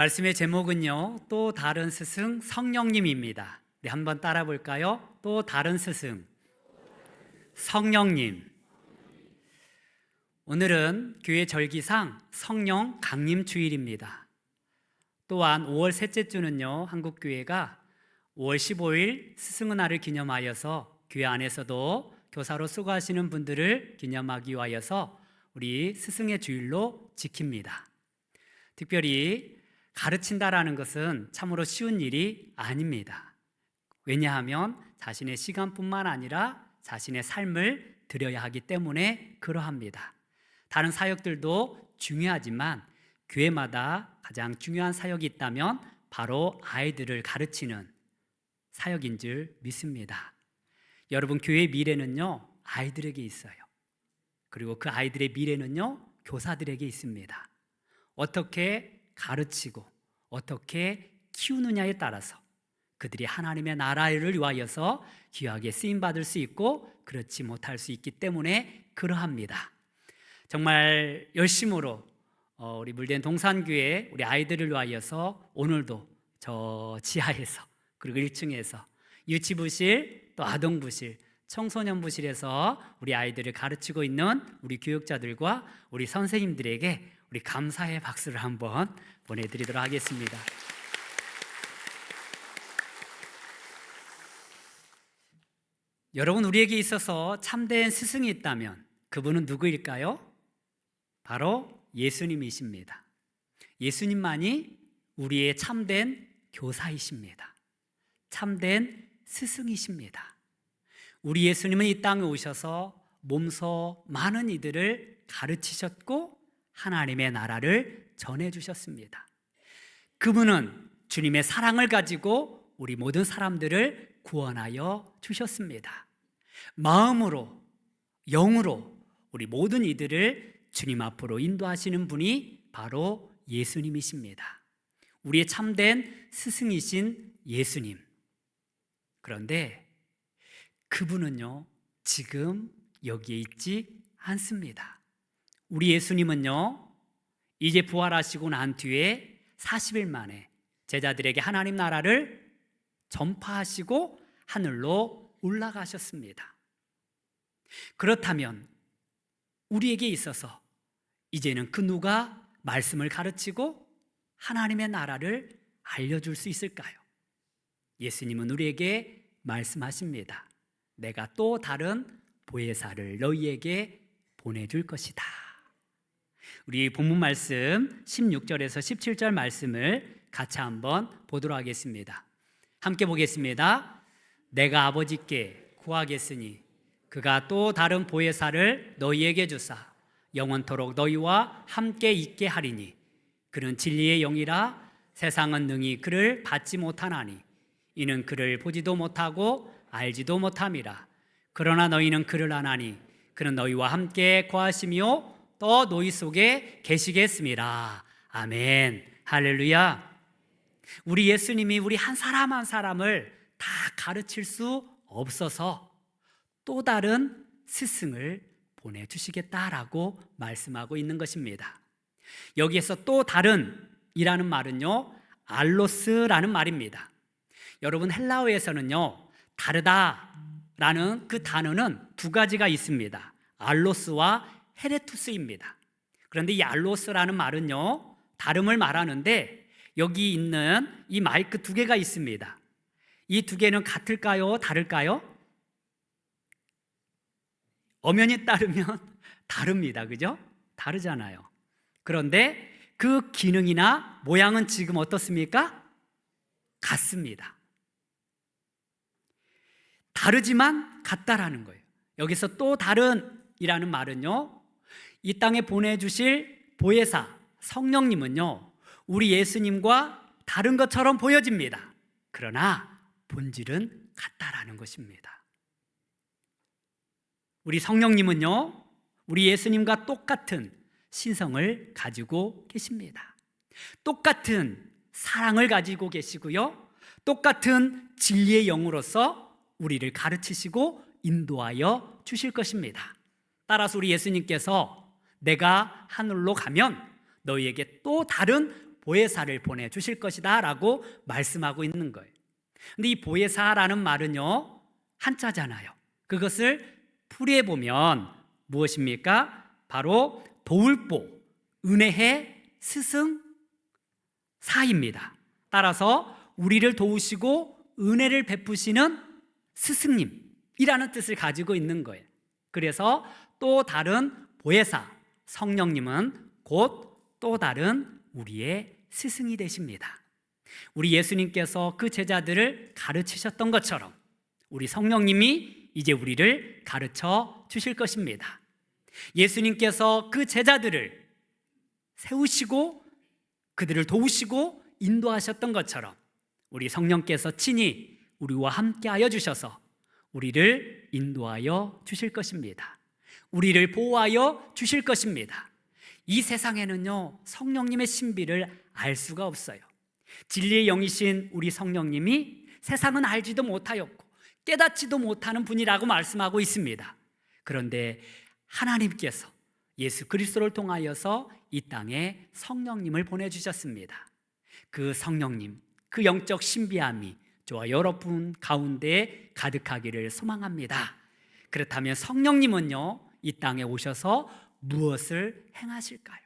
말씀의 제목은요, 또 다른 스승 성령님입니다. 네, 한번 따라 볼까요? 또 다른 스승 성령님. 오늘은 교회 절기상 성령 강림 주일입니다. 또한 5월 셋째 주는요, 한국 교회가 5월 15일 스승의 날을 기념하여서 교회 안에서도 교사로 수고하시는 분들을 기념하기 위하여서 우리 스승의 주일로 지킵니다. 특별히 가르친다라는 것은 참으로 쉬운 일이 아닙니다. 왜냐하면 자신의 시간뿐만 아니라 자신의 삶을 드려야 하기 때문에 그러합니다. 다른 사역들도 중요하지만 교회마다 가장 중요한 사역이 있다면 바로 아이들을 가르치는 사역인 줄 믿습니다. 여러분, 교회의 미래는요, 아이들에게 있어요. 그리고 그 아이들의 미래는요, 교사들에게 있습니다. 어떻게 가르치고 어떻게 키우느냐에 따라서 그들이 하나님의 나라를 위하여서 귀하게 쓰임받을 수 있고 그렇지 못할 수 있기 때문에 그러합니다. 정말 열심으로 우리 물된 동산교회 우리 아이들을 위하여서 오늘도 저 지하에서 그리고 1층에서 유치부실 또 아동부실 청소년부실에서 우리 아이들을 가르치고 있는 우리 교육자들과 우리 선생님들에게 우리 감사의 박수를 한번 보내드리도록 하겠습니다. 여러분, 우리에게 있어서 참된 스승이 있다면 그분은 누구일까요? 바로 예수님이십니다. 예수님만이 우리의 참된 교사이십니다. 참된 스승이십니다. 우리 예수님은 이 땅에 오셔서 몸소 많은 이들을 가르치셨고 하나님의 나라를 전해주셨습니다. 그분은 주님의 사랑을 가지고 우리 모든 사람들을 구원하여 주셨습니다. 마음으로, 영으로 우리 모든 이들을 주님 앞으로 인도하시는 분이 바로 예수님이십니다. 우리의 참된 스승이신 예수님. 그런데 그분은요, 지금 여기에 있지 않습니다. 우리 예수님은요, 이제 부활하시고 난 뒤에 40일 만에 제자들에게 하나님 나라를 전파하시고 하늘로 올라가셨습니다. 그렇다면 우리에게 있어서 이제는 그 누가 말씀을 가르치고 하나님의 나라를 알려줄 수 있을까요? 예수님은 우리에게 말씀하십니다. 내가 또 다른 보혜사를 너희에게 보내줄 것이다. 우리 본문 말씀 16절에서 17절 말씀을 같이 한번 보도록 하겠습니다. 함께 보겠습니다. 내가 아버지께 구하겠으니 그가 또 다른 보혜사를 너희에게 주사 영원토록 너희와 함께 있게 하리니 그는 진리의 영이라 세상은 능히 그를 받지 못하나니 이는 그를 보지도 못하고 알지도 못함이라. 그러나 너희는 그를 아나니 그는 너희와 함께 거하시며 또 너희 속에 계시겠습니다. 아멘. 할렐루야. 우리 예수님이 우리 한 사람 한 사람을 다 가르칠 수 없어서 또 다른 스승을 보내주시겠다라고 말씀하고 있는 것입니다. 여기에서 또 다른 이라는 말은요, 알로스라는 말입니다. 여러분, 헬라어에서는요, 다르다라는 그 단어는 두 가지가 있습니다. 알로스와 헤레투스입니다. 그런데 이 알로스라는 말은요, 다름을 말하는데 여기 있는 이 마이크 두 개가 있습니다. 이 두 개는 같을까요? 다를까요? 엄연히 따르면 다릅니다. 그죠? 다르잖아요. 그런데 그 기능이나 모양은 지금 어떻습니까? 같습니다. 다르지만 같다라는 거예요. 여기서 또 다른이라는 말은요, 이 땅에 보내주실 보혜사 성령님은요, 우리 예수님과 다른 것처럼 보여집니다. 그러나 본질은 같다라는 것입니다. 우리 성령님은요, 우리 예수님과 똑같은 신성을 가지고 계십니다. 똑같은 사랑을 가지고 계시고요, 똑같은 진리의 영으로서 우리를 가르치시고 인도하여 주실 것입니다. 따라서 우리 예수님께서 내가 하늘로 가면 너희에게 또 다른 보혜사를 보내주실 것이다 라고 말씀하고 있는 거예요. 근데 이 보혜사라는 말은요, 한자잖아요. 그것을 풀이해 보면 무엇입니까? 바로 도울보, 은혜의 스승, 사입니다. 따라서 우리를 도우시고 은혜를 베푸시는 스승님이라는 뜻을 가지고 있는 거예요. 그래서 또 다른 보혜사, 성령님은 곧 또 다른 우리의 스승이 되십니다. 우리 예수님께서 그 제자들을 가르치셨던 것처럼 우리 성령님이 이제 우리를 가르쳐 주실 것입니다. 예수님께서 그 제자들을 세우시고 그들을 도우시고 인도하셨던 것처럼 우리 성령께서 친히 우리와 함께하여 주셔서 우리를 인도하여 주실 것입니다. 우리를 보호하여 주실 것입니다. 이 세상에는요, 성령님의 신비를 알 수가 없어요. 진리의 영이신 우리 성령님이 세상은 알지도 못하였고 깨닫지도 못하는 분이라고 말씀하고 있습니다. 그런데 하나님께서 예수 그리스도를 통하여서 이 땅에 성령님을 보내주셨습니다. 그 성령님, 그 영적 신비함이 저와 여러분 가운데 가득하기를 소망합니다. 그렇다면 성령님은요, 이 땅에 오셔서 무엇을 행하실까요?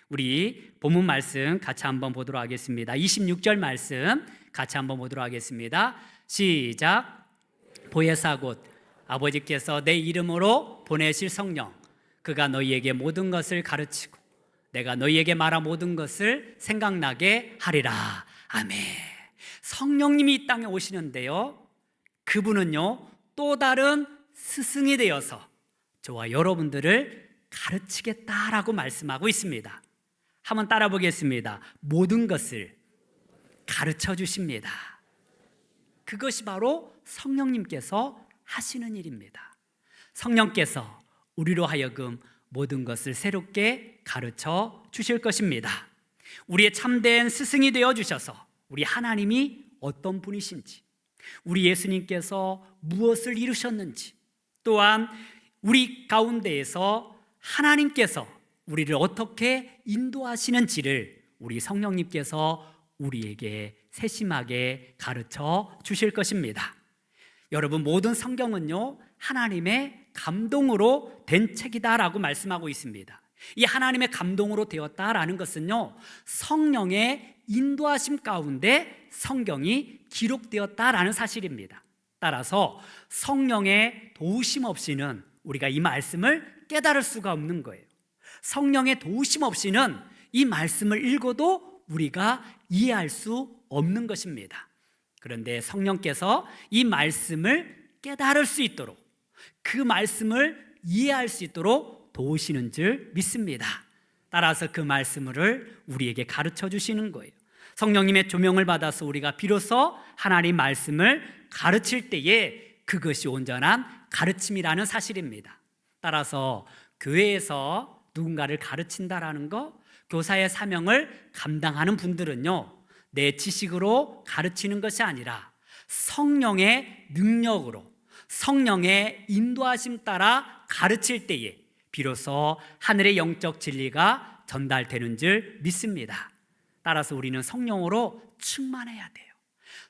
우리 본문 말씀 같이 한번 보도록 하겠습니다. 26절 말씀 같이 한번 보도록 하겠습니다. 시작. 보혜사 곧 아버지께서 내 이름으로 보내실 성령, 그가 너희에게 모든 것을 가르치고 내가 너희에게 말한 모든 것을 생각나게 하리라. 아멘. 성령님이 이 땅에 오시는데요, 그분은요 또 다른 스승이 되어서 저와 여러분들을 가르치겠다라고 말씀하고 있습니다. 한번 따라 보겠습니다. 모든 것을 가르쳐 주십니다. 그것이 바로 성령님께서 하시는 일입니다. 성령께서 우리로 하여금 모든 것을 새롭게 가르쳐 주실 것입니다. 우리의 참된 스승이 되어 주셔서 우리 하나님이 어떤 분이신지, 우리 예수님께서 무엇을 이루셨는지, 또한 우리 가운데에서 하나님께서 우리를 어떻게 인도하시는지를 우리 성령님께서 우리에게 세심하게 가르쳐 주실 것입니다. 여러분, 모든 성경은요 하나님의 감동으로 된 책이다라고 말씀하고 있습니다. 이 하나님의 감동으로 되었다라는 것은요, 성령의 인도하심 가운데 성경이 기록되었다라는 사실입니다. 따라서 성령의 도우심 없이는 우리가 이 말씀을 깨달을 수가 없는 거예요. 성령의 도우심 없이는 이 말씀을 읽어도 우리가 이해할 수 없는 것입니다. 그런데 성령께서 이 말씀을 깨달을 수 있도록, 그 말씀을 이해할 수 있도록 도우시는 줄 믿습니다. 따라서 그 말씀을 우리에게 가르쳐 주시는 거예요. 성령님의 조명을 받아서 우리가 비로소 하나님 말씀을 가르칠 때에 그것이 온전한 가르침이라는 사실입니다. 따라서 교회에서 누군가를 가르친다라는 거, 교사의 사명을 감당하는 분들은요, 내 지식으로 가르치는 것이 아니라 성령의 능력으로, 성령의 인도하심 따라 가르칠 때에 비로소 하늘의 영적 진리가 전달되는 줄 믿습니다. 따라서 우리는 성령으로 충만해야 돼요.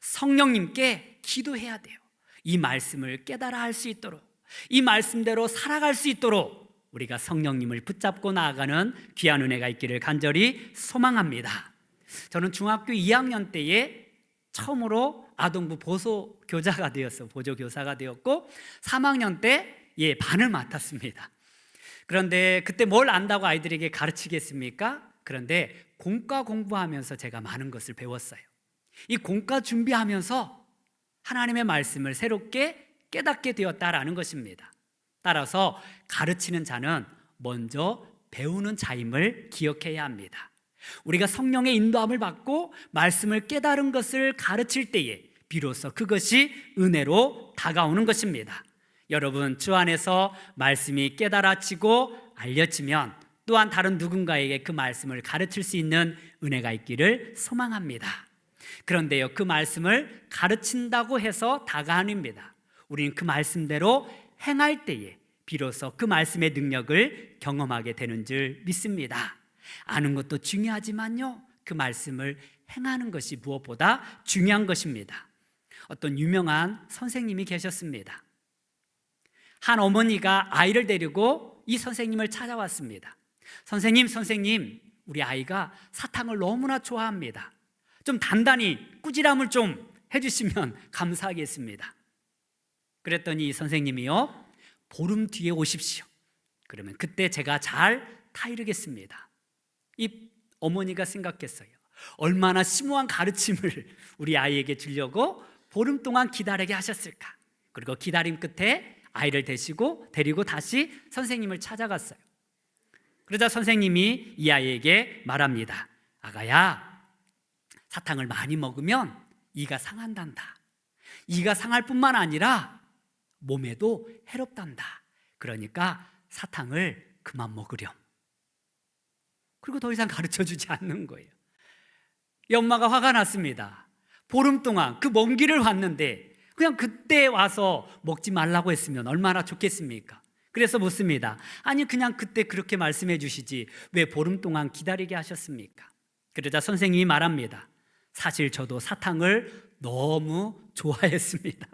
성령님께 기도해야 돼요. 이 말씀을 깨달아 할 수 있도록, 이 말씀대로 살아갈 수 있도록 우리가 성령님을 붙잡고 나아가는 귀한 은혜가 있기를 간절히 소망합니다. 저는 중학교 2학년 때에 처음으로 아동부 보조교사가 되었고 3학년 때 반을 맡았습니다. 그런데 그때 뭘 안다고 아이들에게 가르치겠습니까? 그런데 공과 공부하면서 제가 많은 것을 배웠어요. 이 공과 준비하면서 하나님의 말씀을 새롭게 깨닫게 되었다라는 것입니다. 따라서 가르치는 자는 먼저 배우는 자임을 기억해야 합니다. 우리가 성령의 인도함을 받고 말씀을 깨달은 것을 가르칠 때에 비로소 그것이 은혜로 다가오는 것입니다. 여러분, 주 안에서 말씀이 깨달아지고 알려지면 또한 다른 누군가에게 그 말씀을 가르칠 수 있는 은혜가 있기를 소망합니다. 그런데요, 그 말씀을 가르친다고 해서 다가 아닙니다. 우리는 그 말씀대로 행할 때에 비로소 그 말씀의 능력을 경험하게 되는 줄 믿습니다. 아는 것도 중요하지만요, 그 말씀을 행하는 것이 무엇보다 중요한 것입니다. 어떤 유명한 선생님이 계셨습니다. 한 어머니가 아이를 데리고 이 선생님을 찾아왔습니다. 선생님, 우리 아이가 사탕을 너무나 좋아합니다. 좀 단단히 꾸지람을 좀 해주시면 감사하겠습니다. 그랬더니 이 선생님이요, 보름 뒤에 오십시오. 그러면 그때 제가 잘 타이르겠습니다. 이 어머니가 생각했어요. 얼마나 심오한 가르침을 우리 아이에게 주려고 보름 동안 기다리게 하셨을까. 그리고 기다림 끝에 아이를 데리고 다시 선생님을 찾아갔어요. 그러자 선생님이 이 아이에게 말합니다. 아가야, 사탕을 많이 먹으면 이가 상한단다. 이가 상할 뿐만 아니라 몸에도 해롭단다. 그러니까 사탕을 그만 먹으렴. 그리고 더 이상 가르쳐주지 않는 거예요. 이 엄마가 화가 났습니다. 보름 동안 그 먼 길을 왔는데 그냥 그때 와서 먹지 말라고 했으면 얼마나 좋겠습니까? 그래서 묻습니다. 아니, 그냥 그때 그렇게 말씀해 주시지 왜 보름 동안 기다리게 하셨습니까? 그러자 선생님이 말합니다. 사실 저도 사탕을 너무 좋아했습니다.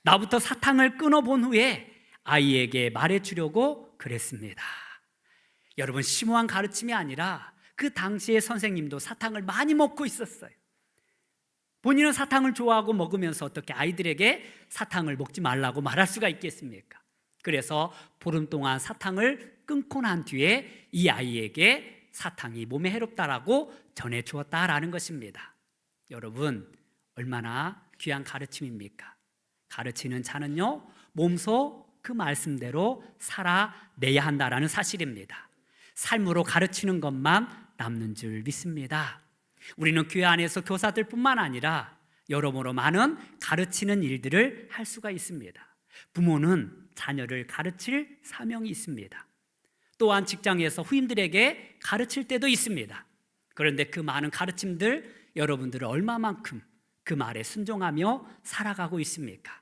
나부터 사탕을 끊어본 후에 아이에게 말해주려고 그랬습니다. 여러분, 심오한 가르침이 아니라 그 당시에 선생님도 사탕을 많이 먹고 있었어요. 본인은 사탕을 좋아하고 먹으면서 어떻게 아이들에게 사탕을 먹지 말라고 말할 수가 있겠습니까? 그래서 보름 동안 사탕을 끊고 난 뒤에 이 아이에게 사탕이 몸에 해롭다라고 전해주었다라는 것입니다. 여러분, 얼마나 귀한 가르침입니까? 가르치는 자는요, 몸소 그 말씀대로 살아내야 한다라는 사실입니다. 삶으로 가르치는 것만 남는 줄 믿습니다. 우리는 교회 안에서 교사들 뿐만 아니라 여러모로 많은 가르치는 일들을 할 수가 있습니다. 부모는 자녀를 가르칠 사명이 있습니다. 또한 직장에서 후임들에게 가르칠 때도 있습니다. 그런데 그 많은 가르침들, 여러분들은 얼마만큼 그 말에 순종하며 살아가고 있습니까?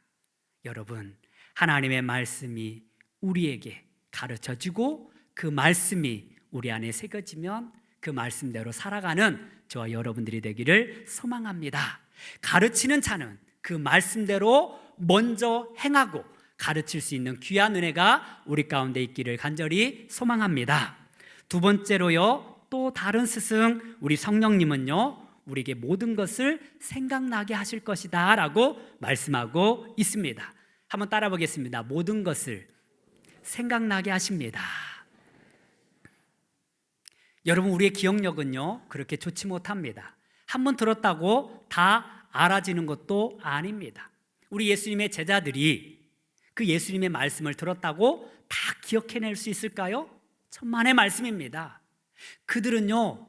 여러분, 하나님의 말씀이 우리에게 가르쳐지고 그 말씀이 우리 안에 새겨지면 그 말씀대로 살아가는 저와 여러분들이 되기를 소망합니다. 가르치는 자는 그 말씀대로 먼저 행하고 가르칠 수 있는 귀한 은혜가 우리 가운데 있기를 간절히 소망합니다. 두 번째로요, 또 다른 스승 우리 성령님은요, 우리에게 모든 것을 생각나게 하실 것이다 라고 말씀하고 있습니다. 한번 따라 보겠습니다. 모든 것을 생각나게 하십니다. 여러분, 우리의 기억력은요, 그렇게 좋지 못합니다. 한번 들었다고 다 알아지는 것도 아닙니다. 우리 예수님의 제자들이 그 예수님의 말씀을 들었다고 다 기억해낼 수 있을까요? 천만의 말씀입니다. 그들은요,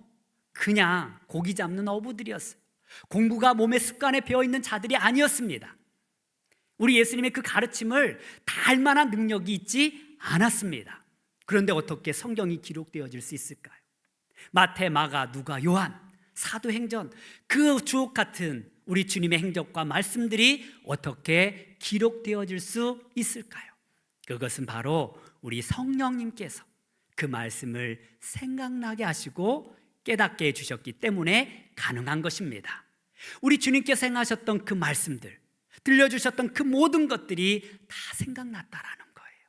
그냥 고기 잡는 어부들이었어요. 공부가 몸의 습관에 배어있는 자들이 아니었습니다. 우리 예수님의 그 가르침을 다 알 만한 능력이 있지 않았습니다. 그런데 어떻게 성경이 기록되어질 수 있을까요? 마태, 마가, 누가, 요한, 사도행전, 그 주옥 같은 우리 주님의 행적과 말씀들이 어떻게 기록되어질 수 있을까요? 그것은 바로 우리 성령님께서 그 말씀을 생각나게 하시고 깨닫게 해주셨기 때문에 가능한 것입니다. 우리 주님께서 행하셨던 그 말씀들, 들려주셨던 그 모든 것들이 다 생각났다라는 거예요.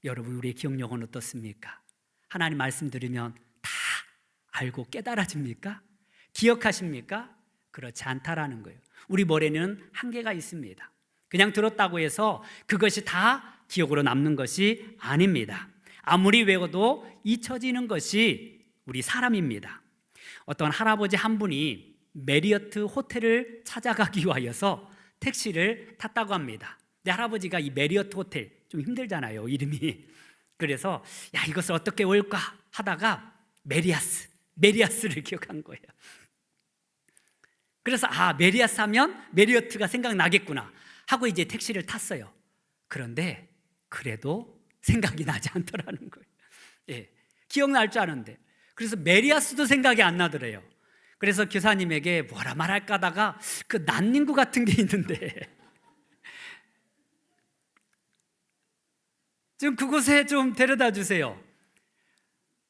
여러분, 우리의 기억력은 어떻습니까? 하나님 말씀 들으면 다 알고 깨달아집니까? 기억하십니까? 그렇지 않다라는 거예요. 우리 머리는 한계가 있습니다. 그냥 들었다고 해서 그것이 다 기억으로 남는 것이 아닙니다. 아무리 외워도 잊혀지는 것이 우리 사람입니다. 어떤 할아버지 한 분이 메리어트 호텔을 찾아가기 위하여서 택시를 탔다고 합니다. 근데 할아버지가 이 메리어트 호텔 좀 힘들잖아요, 이름이. 그래서 야, 이것을 어떻게 외울까 하다가 메리아스를 기억한 거예요. 그래서 메리아스 하면 메리어트가 생각나겠구나 하고 이제 택시를 탔어요. 그런데 그래도 생각이 나지 않더라는 거예요. 예, 기억날 줄 아는데. 그래서 메리아스도 생각이 안 나더래요. 그래서 교사님에게 뭐라 말할까 하다가 그 난닝구 같은 게 있는데 좀 그곳에 좀 데려다 주세요.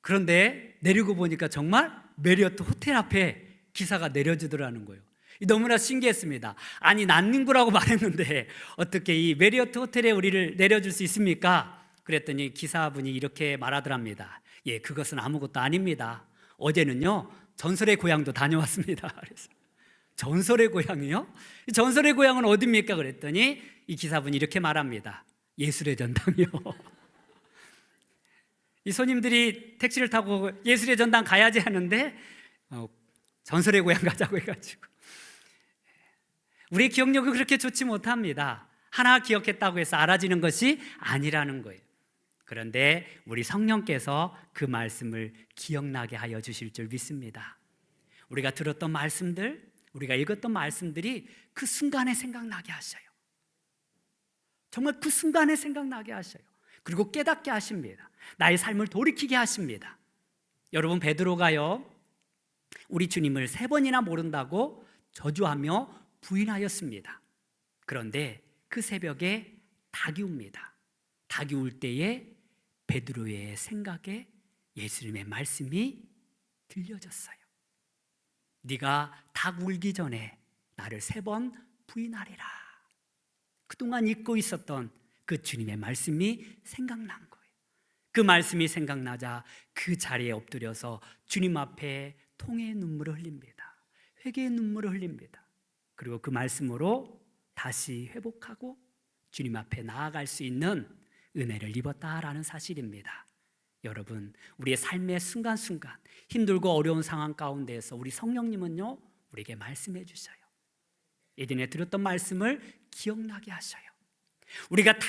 그런데 내리고 보니까 정말 메리어트 호텔 앞에 기사가 내려주더라는 거예요. 너무나 신기했습니다. 아니, 난닝구라고 말했는데 어떻게 이 메리어트 호텔에 우리를 내려줄 수 있습니까? 그랬더니 기사분이 이렇게 말하더랍니다. 예, 그것은 아무것도 아닙니다. 어제는요, 전설의 고향도 다녀왔습니다. 그래서 전설의 고향이요? 전설의 고향은 어디입니까? 그랬더니 이 기사분이 이렇게 말합니다. 예술의 전당이요. 이 손님들이 택시를 타고 예술의 전당 가야지 하는데 전설의 고향 가자고 해가지고, 우리의 기억력은 그렇게 좋지 못합니다. 하나 기억했다고 해서 알아지는 것이 아니라는 거예요. 그런데 우리 성령께서 그 말씀을 기억나게 하여 주실 줄 믿습니다. 우리가 들었던 말씀들, 우리가 읽었던 말씀들이 그 순간에 생각나게 하셔요. 정말 그 순간에 생각나게 하셔요. 그리고 깨닫게 하십니다. 나의 삶을 돌이키게 하십니다. 여러분, 베드로가요, 우리 주님을 3번이나 모른다고 저주하며 부인하였습니다. 그런데 그 새벽에 닭이 웁니다. 닭이 울 때에 베드로의 생각에 예수님의 말씀이 들려졌어요. 네가 닭 울기 전에 나를 3번 부인하리라. 그동안 잊고 있었던 그 주님의 말씀이 생각난 거예요. 그 말씀이 생각나자 그 자리에 엎드려서 주님 앞에 통회의 눈물을 흘립니다. 회개의 눈물을 흘립니다. 그리고 그 말씀으로 다시 회복하고 주님 앞에 나아갈 수 있는 은혜를 입었다라는 사실입니다. 여러분, 우리의 삶의 순간순간 힘들고 어려운 상황 가운데에서 우리 성령님은요, 우리에게 말씀해 주셔요. 예전에 들었던 말씀을 기억나게 하셔요. 우리가 다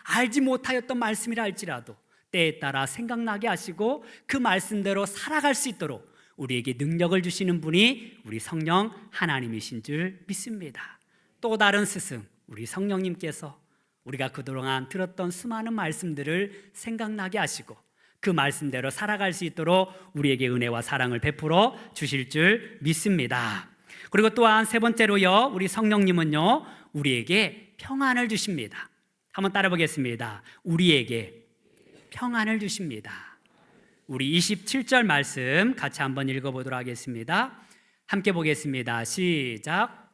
알지 못하였던 말씀이라 할지라도 때에 따라 생각나게 하시고 그 말씀대로 살아갈 수 있도록 우리에게 능력을 주시는 분이 우리 성령 하나님이신 줄 믿습니다. 또 다른 스승, 우리 성령님께서 우리가 그동안 들었던 수많은 말씀들을 생각나게 하시고 그 말씀대로 살아갈 수 있도록 우리에게 은혜와 사랑을 베풀어 주실 줄 믿습니다. 그리고 또한 3번째로요, 우리 성령님은요, 우리에게 평안을 주십니다. 한번 따라 보겠습니다. 우리에게 평안을 주십니다. 우리 27절 말씀 같이 한번 읽어보도록 하겠습니다. 함께 보겠습니다. 시작.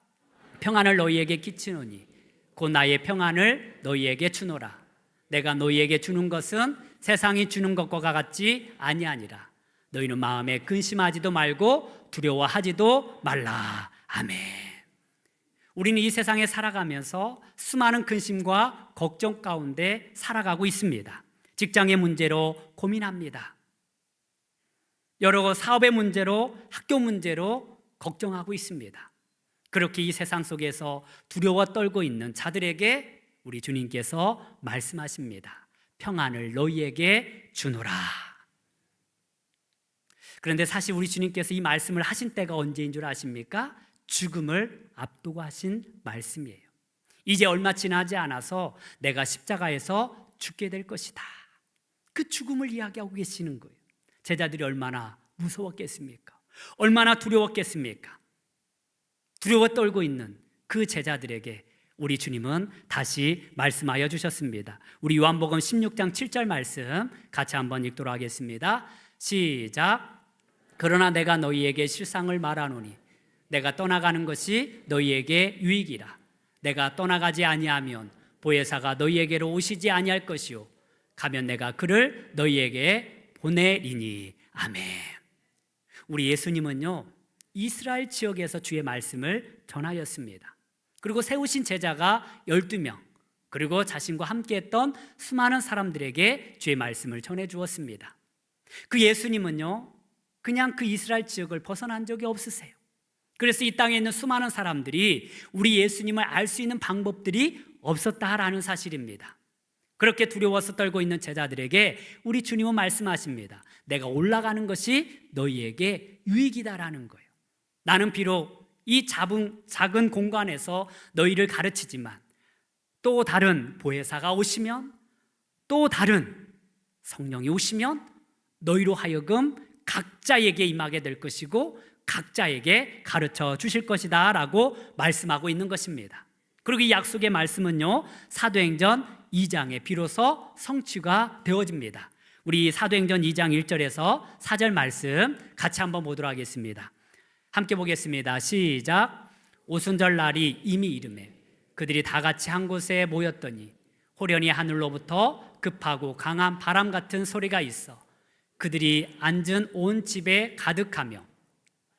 평안을 너희에게 끼치노니 곧 나의 평안을 너희에게 주노라. 내가 너희에게 주는 것은 세상이 주는 것과 같지 아니하니라. 너희는 마음에 근심하지도 말고 두려워하지도 말라. 아멘. 우리는 이 세상에 살아가면서 수많은 근심과 걱정 가운데 살아가고 있습니다. 직장의 문제로 고민합니다. 여러 사업의 문제로, 학교 문제로 걱정하고 있습니다. 그렇게 이 세상 속에서 두려워 떨고 있는 자들에게 우리 주님께서 말씀하십니다. 평안을 너희에게 주노라. 그런데 사실 우리 주님께서 이 말씀을 하신 때가 언제인 줄 아십니까? 죽음을 앞두고 하신 말씀이에요. 이제 얼마 지나지 않아서 내가 십자가에서 죽게 될 것이다. 그 죽음을 이야기하고 계시는 거예요. 제자들이 얼마나 무서웠겠습니까? 얼마나 두려웠겠습니까? 두려워 떨고 있는 그 제자들에게 우리 주님은 다시 말씀하여 주셨습니다. 우리 요한복음 16장 7절 말씀 같이 한번 읽도록 하겠습니다. 시작. 그러나 내가 너희에게 실상을 말하노니 내가 떠나가는 것이 너희에게 유익이라. 내가 떠나가지 아니하면 보혜사가 너희에게로 오시지 아니할 것이요 가면 내가 그를 너희에게 보내리니. 아멘. 우리 예수님은요, 이스라엘 지역에서 주의 말씀을 전하였습니다. 그리고 세우신 제자가 12명, 그리고 자신과 함께했던 수많은 사람들에게 주의 말씀을 전해주었습니다. 그 예수님은요, 그냥 그 이스라엘 지역을 벗어난 적이 없으세요. 그래서 이 땅에 있는 수많은 사람들이 우리 예수님을 알 수 있는 방법들이 없었다라는 사실입니다. 그렇게 두려워서 떨고 있는 제자들에게 우리 주님은 말씀하십니다. 내가 올라가는 것이 너희에게 유익이다라는 거예요. 나는 비록 이 작은 공간에서 너희를 가르치지만 또 다른 보혜사가 오시면, 또 다른 성령이 오시면 너희로 하여금 각자에게 임하게 될 것이고 각자에게 가르쳐 주실 것이다 라고 말씀하고 있는 것입니다. 그리고 이 약속의 말씀은요, 사도행전 2장에 비로소 성취가 되어집니다. 우리 사도행전 2장 1절에서 4절 말씀 같이 한번 보도록 하겠습니다. 함께 보겠습니다. 시작. 오순절 날이 이미 이르매 그들이 다 같이 한 곳에 모였더니 호련히 하늘로부터 급하고 강한 바람 같은 소리가 있어 그들이 앉은 온 집에 가득하며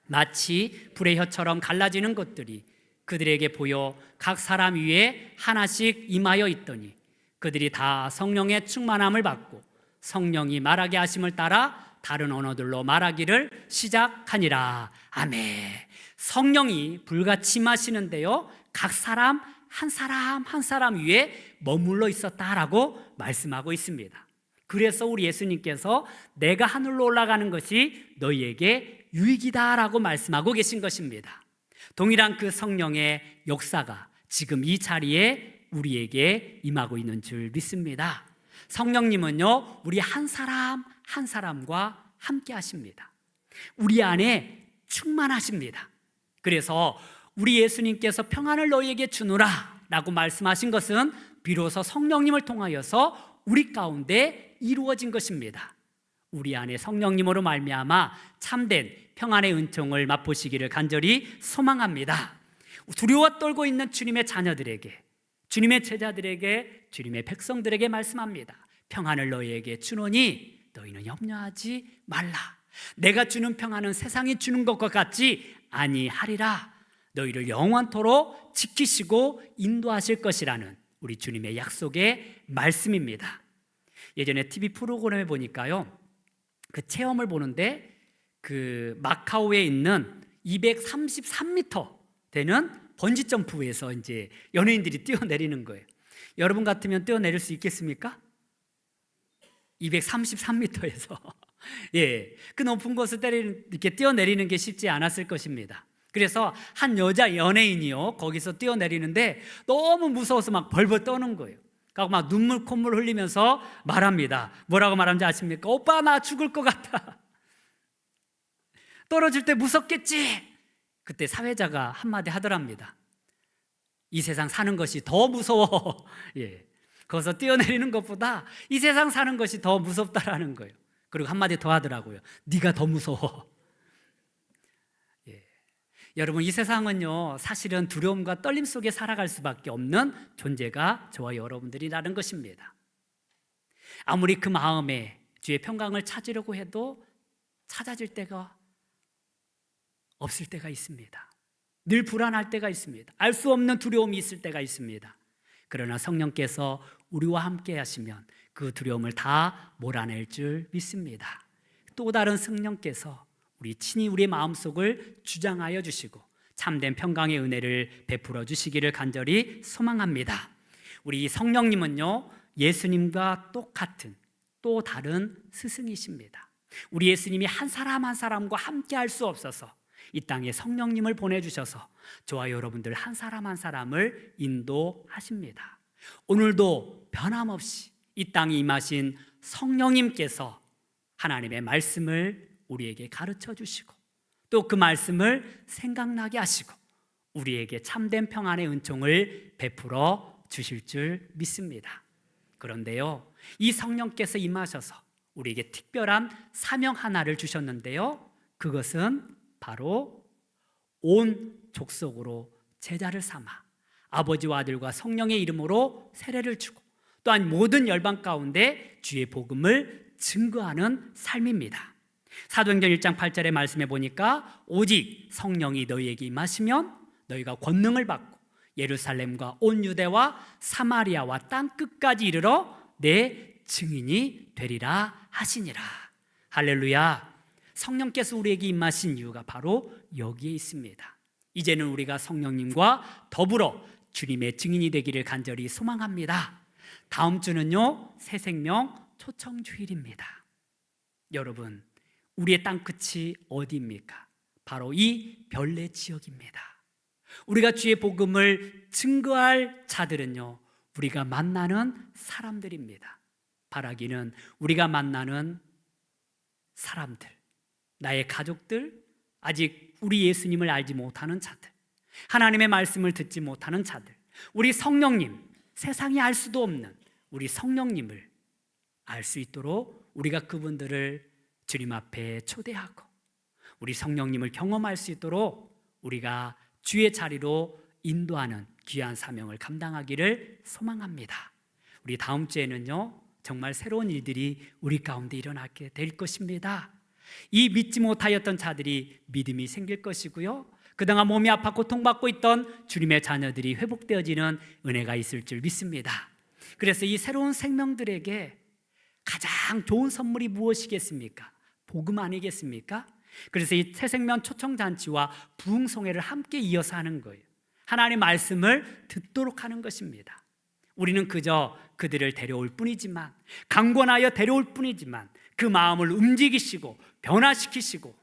마치 불의 혀처럼 갈라지는 것들이 그들에게 보여 각 사람 위에 하나씩 임하여 있더니 그들이 다 성령의 충만함을 받고 성령이 말하게 하심을 따라 다른 언어들로 말하기를 시작하니라. 아멘. 성령이 불같이 임하시는데요, 각 사람 한 사람 위에 머물러 있었다라고 말씀하고 있습니다. 그래서 우리 예수님께서 내가 하늘로 올라가는 것이 너희에게 유익이다라고 말씀하고 계신 것입니다. 동일한 그 성령의 역사가 지금 이 자리에 우리에게 임하고 있는 줄 믿습니다. 성령님은요, 우리 한 사람 한 사람과 함께 하십니다. 우리 안에 충만하십니다. 그래서 우리 예수님께서 평안을 너희에게 주노라 라고 말씀하신 것은 비로소 성령님을 통하여서 우리 가운데 이루어진 것입니다. 우리 안에 성령님으로 말미암아 참된 평안의 은총을 맛보시기를 간절히 소망합니다. 두려워 떨고 있는 주님의 자녀들에게, 주님의 제자들에게, 주님의 백성들에게 말씀합니다. 평안을 너희에게 주노니 너희는 염려하지 말라. 내가 주는 평안은 세상이 주는 것과 같지 아니하리라. 너희를 영원토록 지키시고 인도하실 것이라는 우리 주님의 약속의 말씀입니다. 예전에 TV 프로그램에 보니까요, 그 체험을 보는데 그 마카오에 있는 233m 되는 번지 점프에서 이제 연예인들이 뛰어내리는 거예요. 여러분 같으면 뛰어내릴 수 있겠습니까? 233m에서 예, 그 높은 곳을 이렇게 뛰어내리는 게 쉽지 않았을 것입니다. 그래서 한 여자 연예인이요, 거기서 뛰어내리는데 너무 무서워서 막 벌벌 떠는 거예요. 그러니까 막 눈물 콧물 흘리면서 말합니다. 뭐라고 말하는지 아십니까? 오빠 나 죽을 것 같아. 떨어질 때 무섭겠지. 그때 사회자가 한마디 하더랍니다. 이 세상 사는 것이 더 무서워. 예, 거기서 뛰어내리는 것보다 이 세상 사는 것이 더 무섭다라는 거예요. 그리고 한마디 더 하더라고요. 네가 더 무서워. 예. 여러분, 이 세상은요, 사실은 두려움과 떨림 속에 살아갈 수밖에 없는 존재가 저와 여러분들이라는 것입니다. 아무리 그 마음에 주의 평강을 찾으려고 해도 찾아질 때가 없을 때가 있습니다. 늘 불안할 때가 있습니다. 알 수 없는 두려움이 있을 때가 있습니다. 그러나 성령께서 우리와 함께 하시면 그 두려움을 다 몰아낼 줄 믿습니다. 또 다른 성령께서 우리 친히 우리의 마음속을 주장하여 주시고 참된 평강의 은혜를 베풀어 주시기를 간절히 소망합니다. 우리 성령님은요, 예수님과 똑같은 또 다른 스승이십니다. 우리 예수님이 한 사람 한 사람과 함께 할 수 없어서 이 땅에 성령님을 보내주셔서 저와 여러분들 한 사람 한 사람을 인도하십니다. 오늘도 변함없이 이 땅에 임하신 성령님께서 하나님의 말씀을 우리에게 가르쳐 주시고 또 그 말씀을 생각나게 하시고 우리에게 참된 평안의 은총을 베풀어 주실 줄 믿습니다. 그런데요, 이 성령께서 임하셔서 우리에게 특별한 사명 하나를 주셨는데요, 그것은 바로 온 족속으로 제자를 삼아 아버지와 아들과 성령의 이름으로 세례를 주고 또한 모든 열방 가운데 주의 복음을 증거하는 삶입니다. 사도행전 1장 8절의 말씀에 보니까 오직 성령이 너희에게 임하시면 너희가 권능을 받고 예루살렘과 온 유대와 사마리아와 땅 끝까지 이르러 내 증인이 되리라 하시니라. 할렐루야. 성령께서 우리에게 임하신 이유가 바로 여기에 있습니다. 이제는 우리가 성령님과 더불어 주님의 증인이 되기를 간절히 소망합니다. 다음 주는요, 새생명 초청주일입니다. 여러분, 우리의 땅끝이 어디입니까? 바로 이 별내 지역입니다. 우리가 주의 복음을 증거할 자들은요, 우리가 만나는 사람들입니다. 바라기는 우리가 만나는 사람들, 나의 가족들, 아직 우리 예수님을 알지 못하는 자들, 하나님의 말씀을 듣지 못하는 자들, 우리 성령님, 세상이 알 수도 없는 우리 성령님을 알 수 있도록 우리가 그분들을 주님 앞에 초대하고 우리 성령님을 경험할 수 있도록 우리가 주의 자리로 인도하는 귀한 사명을 감당하기를 소망합니다. 우리 다음 주에는요, 정말 새로운 일들이 우리 가운데 일어나게 될 것입니다. 이 믿지 못하였던 자들이 믿음이 생길 것이고요, 그동안 몸이 아파 고통받고 있던 주님의 자녀들이 회복되어지는 은혜가 있을 줄 믿습니다. 그래서 이 새로운 생명들에게 가장 좋은 선물이 무엇이겠습니까? 복음 아니겠습니까? 그래서 이 새생명 초청잔치와 부흥성회를 함께 이어서 하는 거예요. 하나님의 말씀을 듣도록 하는 것입니다. 우리는 그저 그들을 데려올 뿐이지만, 강권하여 데려올 뿐이지만, 그 마음을 움직이시고 변화시키시고,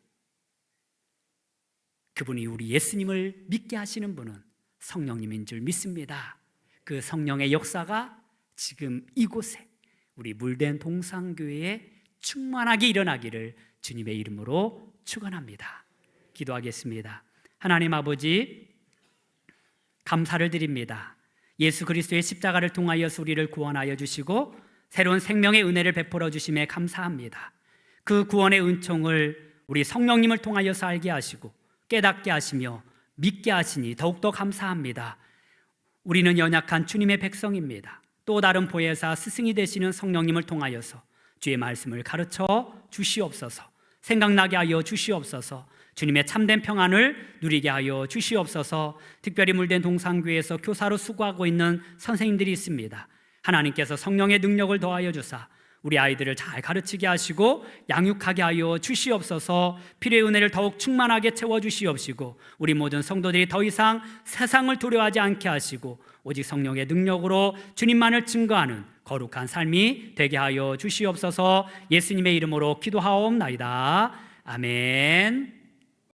그분이 우리 예수님을 믿게 하시는 분은 성령님인 줄 믿습니다. 그 성령의 역사가 지금 이곳에 우리 물된 동산교회에 충만하게 일어나기를 주님의 이름으로 축원합니다. 기도하겠습니다. 하나님 아버지, 감사를 드립니다. 예수 그리스도의 십자가를 통하여서 우리를 구원하여 주시고 새로운 생명의 은혜를 베풀어 주심에 감사합니다. 그 구원의 은총을 우리 성령님을 통하여서 알게 하시고 깨닫게 하시며 믿게 하시니 더욱더 감사합니다. 우리는 연약한 주님의 백성입니다. 또 다른 보혜사 스승이 되시는 성령님을 통하여서 주의 말씀을 가르쳐 주시옵소서. 생각나게 하여 주시옵소서. 주님의 참된 평안을 누리게 하여 주시옵소서. 특별히 물된 동산교회에서 교사로 수고하고 있는 선생님들이 있습니다. 하나님께서 성령의 능력을 더하여 주사 우리 아이들을 잘 가르치게 하시고 양육하게 하여 주시옵소서. 필요의 은혜를 더욱 충만하게 채워주시옵시고 우리 모든 성도들이 더 이상 세상을 두려워하지 않게 하시고 오직 성령의 능력으로 주님만을 증거하는 거룩한 삶이 되게 하여 주시옵소서. 예수님의 이름으로 기도하옵나이다. 아멘.